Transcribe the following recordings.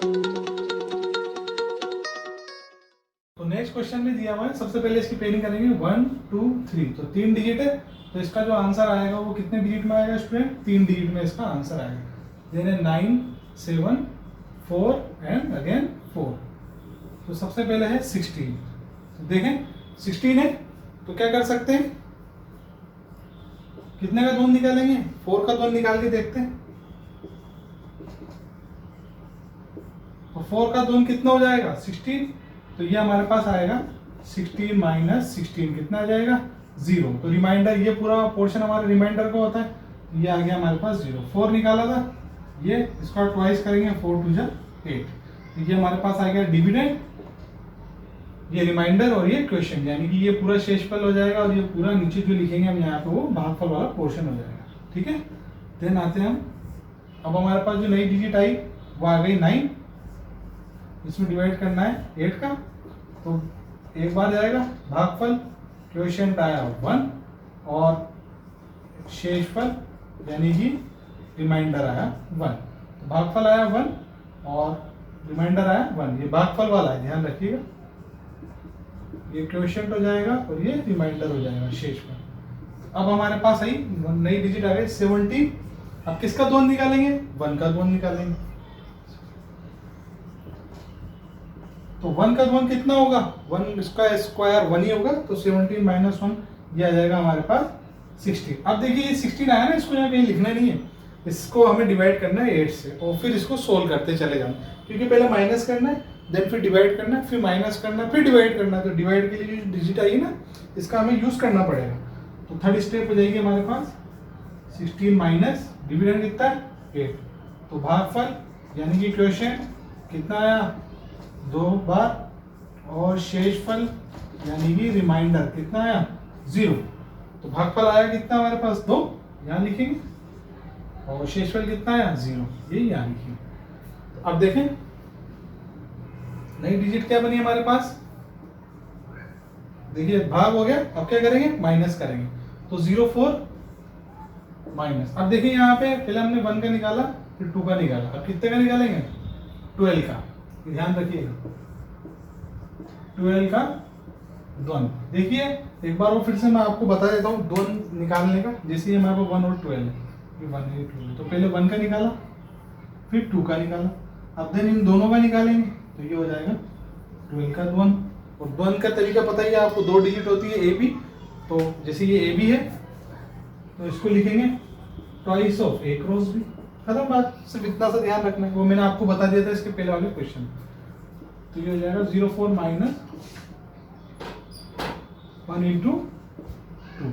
तो next question में दिया हुआ है, सबसे पहले इसकी पेयरिंग करेंगे 1 2 3, तो 3 डिजिट है, तो इसका जो आंसर आएगा वो कितने डिजिट में आएगा स्टूडेंट? 3 डिजिट में इसका आंसर आएगा। Then 9 7 4 and again 4। तो सबसे पहले है 16, तो देखें 16 है तो क्या कर सकते हैं, कितने का दोन निकालेंगे? 4 का दोन निकाल के देखते हैं। तो 4 का दोन कितना हो जाएगा? 16, तो ये हमारे पास आएगा 16 माइनस 16 कितना आ जाएगा? 0। तो रिमाइंडर, ये पूरा पोर्शन हमारे रिमाइंडर का होता है, ये आ गया हमारे पास 0। 4 निकाला था, ये इसका ट्वाइस करेंगे, 4 2 जा 8, तो ये हमारे पास आ गया डिविडेंड, ये रिमाइंडर और ये क्वेश्चन, यानी कि ये पूरा शेषफल हो जाएगा और ये पूरा नीचे जो लिखेंगे हम यहाँ पे वो भागफल वाला पोर्शन हो जाएगा। ठीक है, देन आते हैं हम, अब हमारे पास जो नई डिजिट आई वो आ गई 9, इसमें डिवाइड करना है 8 का, तो एक बार जाएगा भागफल, क्वोशिएंट आया 1 और शेषफल यानी कि रिमाइंडर आया 1। तो भागफल आया 1 और रिमाइंडर आया 1, ये भागफल वाला है, ध्यान रखिएगा। ये क्वोशिएंट हो जाएगा और ये रिमाइंडर हो जाएगा शेषफल। अब हमारे पास आई नई डिजिट आ गई 17। अब किसका दोन निकालेंगे? 1 का दोन निकालेंगे। तो 1 का दोन कितना होगा? 1 इसका स्क्वायर 1 ही होगा, तो 17 माइनस 1 ये आ जाएगा हमारे पास 16। अब देखिए ये 16 आया ना, इसको यहाँ कहीं लिखना नहीं है, इसको हमें डिवाइड करना है 8 से और फिर इसको सोल्व करते चले जाना, क्योंकि पहले माइनस करना है, देन फिर डिवाइड करना है, फिर माइनस करना है, फिर डिवाइड करना है। तो डिवाइड के लिए जो डिजिट आई ना, इसका हमें यूज करना पड़ेगा। तो थर्ड स्टेप हो जाएगी हमारे पास 16 माइनस डिविडेंड कितना है? 8। तो भागफल यानी कि क्वोशिएंट कितना आया? 2 बार, और शेषफल यानी कि रिमाइंडर कितना आया? 0। तो भागफल आया कितना हमारे पास? 2, यहाँ लिखेंगे, और शेषफल कितना आया? 0, ये यहाँ लिखेंगे। तो अब देखें नई डिजिट क्या बनी हमारे पास, देखिए भाग हो गया, अब क्या करेंगे? माइनस करेंगे, तो 0 4 माइनस। अब देखिए यहाँ पे पहले हमने 1 का निकाला, फिर 2 का निकाला, अब कितने का निकालेंगे? 12 का, ध्यान रखिएगा 12 का द्वंद। देखिए एक बार वो फिर से मैं आपको बता देता हूँ द्वंद निकालने का। जैसे हमारे पास 1 और 12 है, ये 1 है 2 है, तो पहले 1 का निकाला, फिर 2 का निकाला, अब देन इन दोनों का निकालेंगे, तो ये हो जाएगा 12 का द्वंद। और द्वंद का तरीका पता ही है आपको, 2 डिजिट होती है ए बी, तो जैसे ये ए बी है तो इसको लिखेंगे twice of A cross B, खत्म बात। सिर्फ इतना सा ध्यान रखना है, वो मैंने आपको बता दिया था इसके पहले वाले क्वेश्चन। तो ये हो जाएगा 0 4 माइनस 1 इंटू 2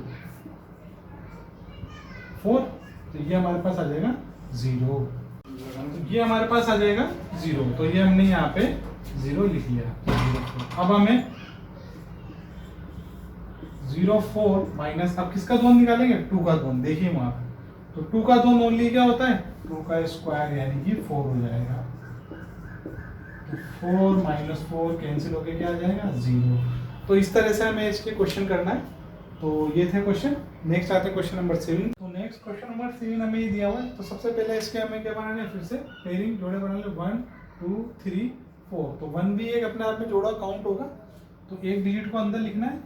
4, तो ये हमारे पास आ जाएगा 0। तो ये हमारे पास आ जाएगा 0, तो ये हमने यहाँ पे 0 लिख लिया। अब हमें 0 4 माइनस, अब किसका दोन निकालेंगे? 2 का दोन। देखिए वहां तो 2 का दोन ओनली क्या होता है? 2 का स्क्वायर यानी कि 4 हो जाएगा। तो 4 माइनस 4 कैंसिल होके क्या आ जाएगा? 0। तो इस तरह से हमें इसके क्वेश्चन करना है। तो ये थे क्वेश्चन। नेक्स्ट आते हैं क्वेश्चन नंबर 7। तो नेक्स्ट क्वेश्चन नंबर 7 हमें ये दिया हुआ है। तो सबसे पहले इसके हमें क्या बनाना है? फिर से पेयरिंग जोड़े बना ले, 1 2 3 4। तो 1 भी एक अपने आप में जोड़ा काउंट होगा, तो एक डिजिट को अंदर लिखना है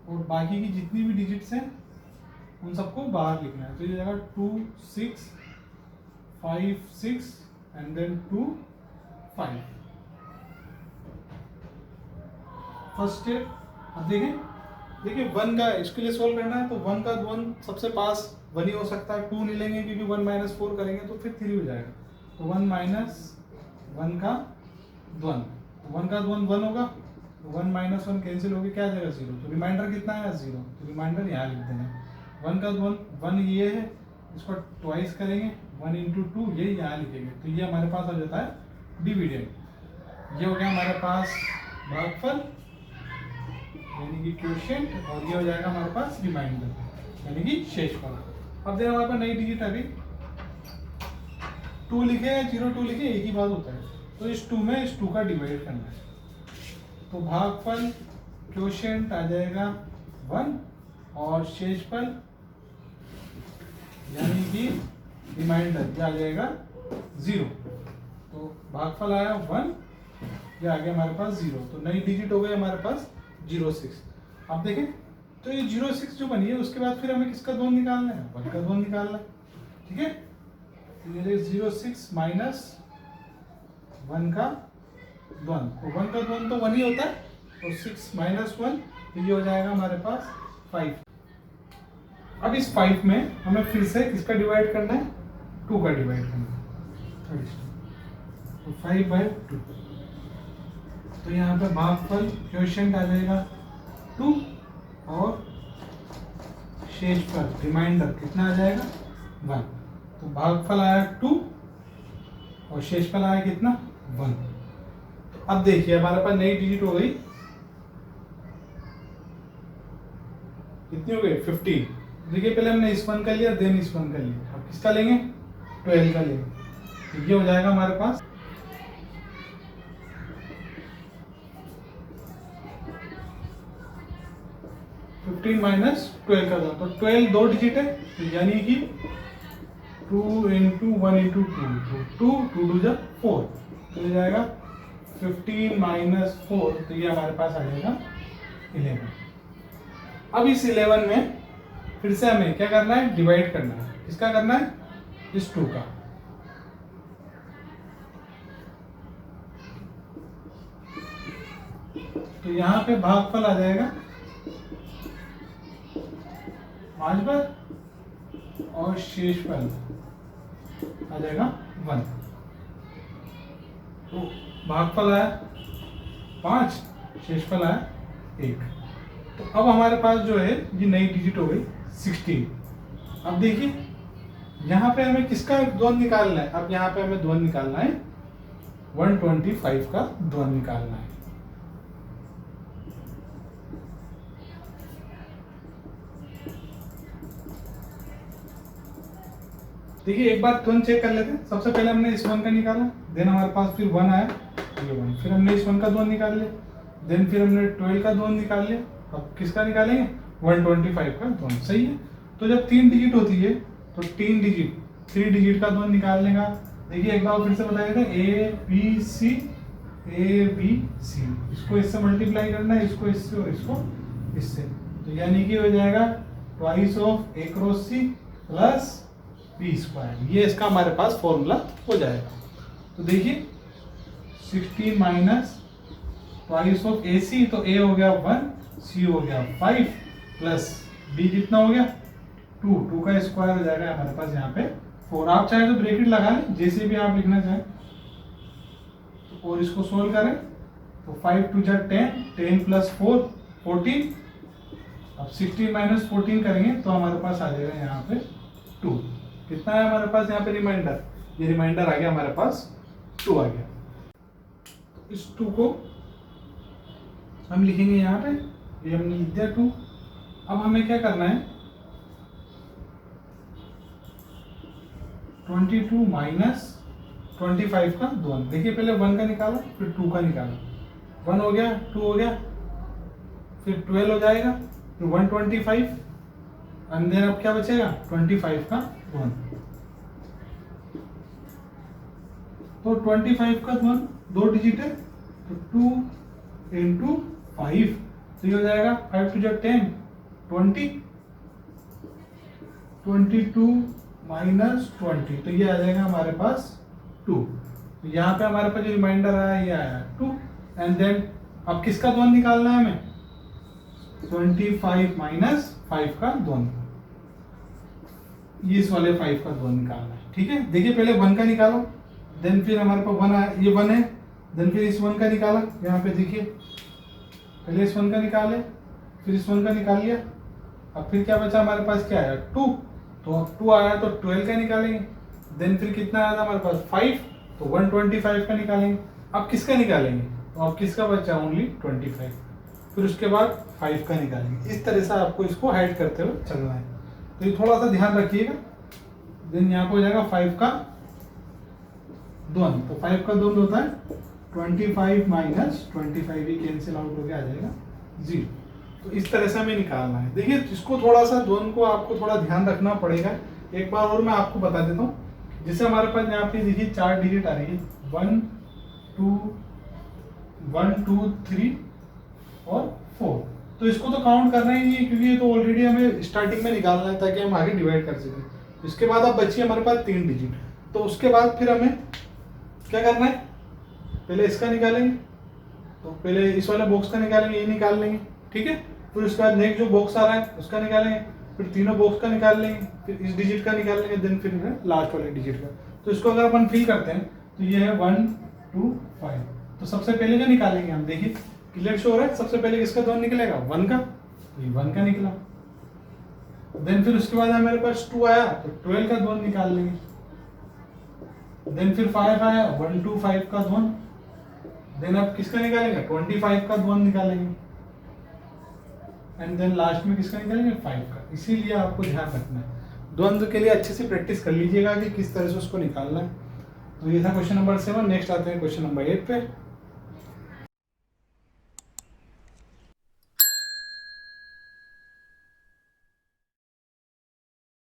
और बाकी की जितनी भी डिजिट्स हैं उन सबको बाहर लिखना है। तो ये जगह 2 6 5 6 एंड देन 2 5 फर्स्ट स्टेप। अब देखिए 1 का इसके लिए सोल्व करना है, तो 1 का 1 सबसे पास 1 ही हो सकता है, 2 नहीं लेंगे क्योंकि 1 माइनस 4 करेंगे तो फिर 3 हो जाएगा। तो 1 माइनस 1 का 1, तो 1 का 1 होगा, तो 1 माइनस 1 कैंसिल होगी, क्या आ जाएगा? 0। तो रिमाइंडर कितना आया? 0। तो रिमाइंडर यहाँ लिख देंगे। 1 का 1 ये है, इसको ट्वाइस करेंगे, 1 इंटू 2 ये यहाँ लिखेंगे, तो ये हमारे पास आ जाता है डिविडेंड। ये हो गया हमारे पास भागफल यानी कि क्वोशिएंट, और ये हो जाएगा हमारे पास रिमाइंडर यानी कि शेषफल। अब देखो हमारे पास नई डिजिट आ गई, 2 लिखे या 0 2 लिखे एक ही बात होता है। तो इस 2 में इस 2 का डिवाइड करना है, तो भागफल क्वोशिएंट आ जाएगा 1 और शेषफल यानी कि रिमाइंडर क्या आ जाएगा? 0। तो भागफल आया 1, ये आ गया हमारे पास 0, तो नई डिजिट हो गई हमारे पास 06। अब देखें तो ये 06 जो बनी है उसके बाद फिर हमें किसका द्वंद निकालना है, 1 का द्वंद निकालना है, ठीक है। तो ये 06 माइनस 1 का द्वंद, तो 1 का द्वंद तो 1 ही होता है, तो 6 माइनस 1, तो ये हो जाएगा हमारे पास 5। अब इस 5 में हमें फिर से किसका डिवाइड करना है, 2 का डिवाइड करना है, तो 5/2। तो यहाँ पे भागफल क्वोशिएंट आ जाएगा 2 और शेषफल रिमाइंडर कितना आ जाएगा 1। तो भागफल आया 2 और शेषफल आया कितना 1। तो अब देखिए हमारे पास नई डिजिट हो गई, कितनी हो गई 15। देखिए पहले हमने इस 1 का लिया, देन इस 1 का लिया, अब किसका लेंगे 12 का लेंगे, तो ये हो जाएगा हमारे पास 15 माइनस 12 का, तो 12 दो डिजिट है, तो यानी कि 2 इंटू 1 इंटू 2, 2 2 4, तो ये जाएगा 15 माइनस 4, तो ये हमारे पास आ जाएगा 11। अब इस 11 में फिर से हमें क्या करना है, डिवाइड करना है, किसका करना है, इस 2 का। तो यहाँ पे भागफल आ जाएगा 5 और शेषफल आ जाएगा 1। तो भागफल आया 5, शेषफल आया 1। तो अब हमारे पास जो है ये नई डिजिट हो गई 16। अब देखिए यहाँ पे हमें किसका द्वंद निकालना है, अब यहाँ पे हमें द्वंद निकालना है 125 का द्वंद निकालना है। देखिए एक बार द्वंद चेक कर लेते हैं। सबसे पहले हमने इस 1 का निकाला, देन हमारे पास फिर 1 आया, ये 1, फिर हमने इस 1 का द्वंद निकाल लिया, देन फिर हमने 12 का द्वंद निकाल लिया। अब किसका निकालेंगे 125 का द्वंद, सही है। तो जब 3 डिजिट होती है तो 3 डिजिट का द्वंद निकाल लेगा। देखिए एक बार फिर से बताया था A B C, इसको इससे मल्टीप्लाई करना है, इसको इससे और इसको इससे, तो यानी कि हो जाएगा twice of A cross C plus B², ये इसका हमारे पास फॉर्मूला हो जाएगा। तो देखिए 16 माइनस ट्वाइस ऑफ AC, तो A हो गया 1, C हो गया 5 प्लस B कितना हो गया 2 का स्क्वायर हो जाएगा हमारे पास यहाँ पे 4। आप चाहे तो ब्रैकेट लगा लें, जैसे भी आप लिखना चाहें, और इसको सोल्व करें तो 5 2 10, 10 प्लस 4 14। अब 16 माइनस 14 करेंगे तो हमारे पास आ जाएगा यहाँ पे 2। कितना है हमारे पास यहाँ पे रिमाइंडर, ये रिमाइंडर आ गया हमारे पास 2 आ गया। तो इस 2 को हम लिखेंगे यहाँ पे, ये हमने लिख दिया 2। अब हमें क्या करना है 22 माइनस 25 का द्वंद। देखिए पहले 1 का निकाला, फिर 2 का निकाला, 1 हो गया 2 हो गया, फिर 12 हो जाएगा, फिर 125, एंड देन अब क्या बचेगा 25 का द्वंद। तो 25 का द्वंद 2 डिजिट है, तो 2 इंटू 5, तो ये हो जाएगा 5 2 10 20, 22 माइनस 20, तो ये आ जाएगा हमारे पास 2। तो यहाँ पे हमारे पास जो रिमाइंडर आया ये आया 2, एंड देन अब किसका द्वंद निकालना है हमें 25 माइनस 5 का द्वंद, ये इस वाले 5 का द्वंद निकालना है, ठीक है। देखिए पहले 1 का निकालो, देन फिर हमारे पास 1 आया, ये 1 है, देन फिर इस 1 का निकाला, यहाँ पे देखिए पहले इस 1 का निकाले, फिर इस 1 का निकाल लिया, अब फिर क्या बचा हमारे पास, क्या आया 2, तो अब 2 आया तो 12 का निकालेंगे, देन फिर कितना आया था हमारे पास 5, तो 125 का निकालेंगे। अब किसका निकालेंगे, तो अब किसका बचा ओनली 25, फिर उसके बाद 5 का निकालेंगे। इस तरह से आपको इसको हाइड करते हुए चलना है, तो ये थोड़ा सा ध्यान रखिएगा। देन यहाँ पे हो जाएगा 5 का द्वंद, तो 5 का द्वंद होता है 25 माइनस 25, ही कैंसिल आउट होके आ जाएगा 0। तो इस तरह से हमें निकालना है। देखिए इसको थोड़ा सा द्वंद को आपको थोड़ा ध्यान रखना पड़ेगा। एक बार और मैं आपको बता देता हूँ, जैसे हमारे पास यहाँ पे देखिए 4 डिजिट आ रही है 1 2 1 2 3 और 4। तो इसको तो काउंट करना ही नहीं है क्योंकि ये तो ऑलरेडी हमें स्टार्टिंग में निकालना है ताकि हम आगे डिवाइड कर सकें। इसके बाद अब बची हमारे पास 3 डिजिट। तो उसके बाद फिर हमें क्या करना है, पहले इसका निकालेंगे, तो पहले इस वाले बॉक्स का निकालेंगे, ये निकाल लेंगे, ठीक है। फिर उसके बाद नेक्स्ट जो बॉक्स आ रहा है उसका निकालेंगे, फिर तीनों बॉक्स का निकाल लेंगे, फिर इस डिजिट का निकाल लेंगे, देन फिर लास्ट वाले डिजिट का। तो इसको अगर अपन फिल करते हैं तो ये है 1 2 5। तो सबसे पहले जो निकालेंगे हम, देखिए क्लियर शो हो रहा है, सबसे पहले किसका 2 निकलेगा, 1 का, तो ये 1 का निकला। देन फिर उसके बाद मेरे पास 2 आया तो 12 का 2 निकाल लेंगे। देन फिर 5 आया, 1 2 5 का 2। देन अब किसका निकालेंगे, 25 का 2 निकालेंगे। एंड देन लास्ट में किसका निकालेंगे, 5 का। इसीलिए आपको ध्यान रखना है, द्वंद्व के लिए अच्छे से प्रैक्टिस कर लीजिएगा कि किस तरह से उसको निकालना है। तो ये था क्वेश्चन नंबर 7। नेक्स्ट आते हैं क्वेश्चन नंबर 8 पे।